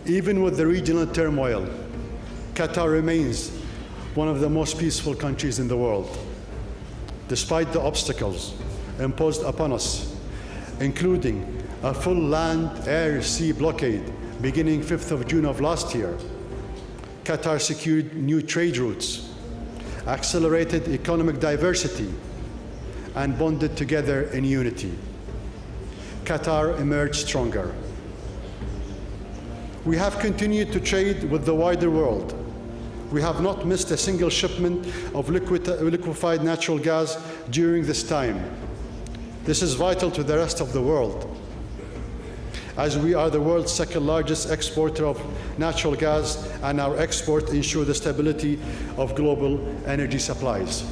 Even with the regional turmoil, Qatar remains one of the most peaceful countries in the world. Despite the obstacles imposed upon us, including a full land, air, sea blockade beginning 5th of June of last year, Qatar secured new trade routes, accelerated economic diversity, and bonded together in unity. Qatar emerged stronger. We have continued to trade with the wider world. We have not missed a single shipment of liquefied natural gas during this time. This is vital to the rest of the world, as we are the world's second largest exporter of natural gas, and our exports ensure the stability of global energy supplies.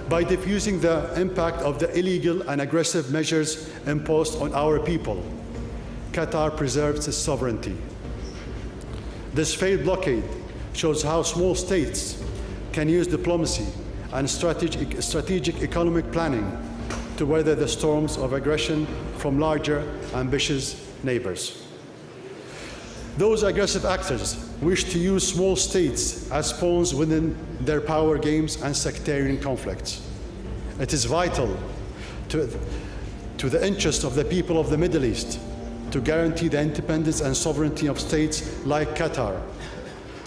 By diffusing the impact of the illegal and aggressive measures imposed on our people, Qatar preserves its sovereignty. This failed blockade shows how small states can use diplomacy and strategic economic planning to weather the storms of aggression from larger, ambitious neighbors. Those aggressive actors wish to use small states as pawns within their power games and sectarian conflicts. It is vital to the interest of the people of the Middle East to guarantee the independence and sovereignty of states like Qatar,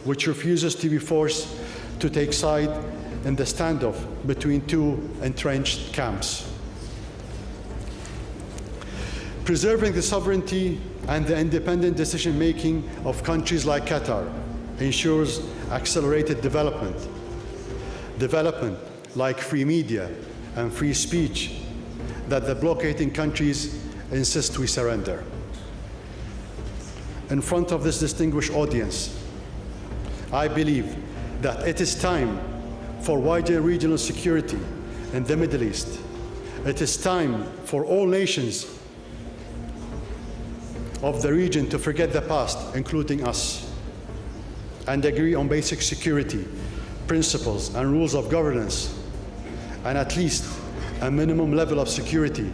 which refuses to be forced to take side in the standoff between two entrenched camps. Preserving the sovereignty and the independent decision-making of countries like Qatar ensures accelerated development. Development like free media and free speech that the blockading countries insist we surrender. In front of this distinguished audience, I believe that it is time for wider regional security in the Middle East. It is time for all nations of the region to forget the past, including us, and agree on basic security principles and rules of governance, and at least a minimum level of security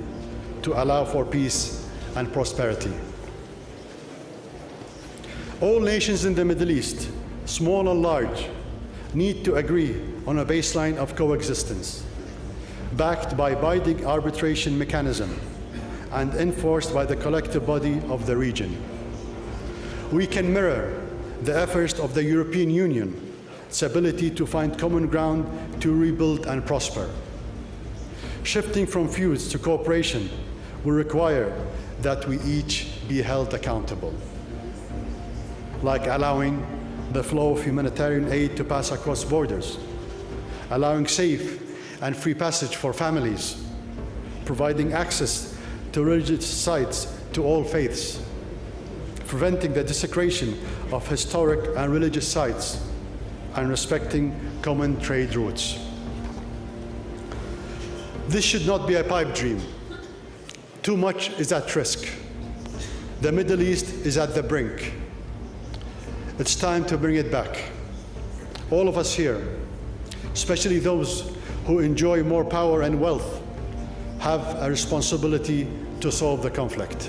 to allow for peace and prosperity. All nations in the Middle East, small and large, need to agree on a baseline of coexistence, backed by binding arbitration mechanism and enforced by the collective body of the region. We can mirror the efforts of the European Union, its ability to find common ground to rebuild and prosper. Shifting from feuds to cooperation will require that we each be held accountable, like allowing the flow of humanitarian aid to pass across borders, allowing safe and free passage for families, providing access to religious sites to all faiths, preventing the desecration of historic and religious sites, and respecting common trade routes. This should not be a pipe dream. Too much is at risk. The Middle East is at the brink. It's time to bring it back. All of us here, especially those who enjoy more power and wealth, have a responsibility to solve the conflict.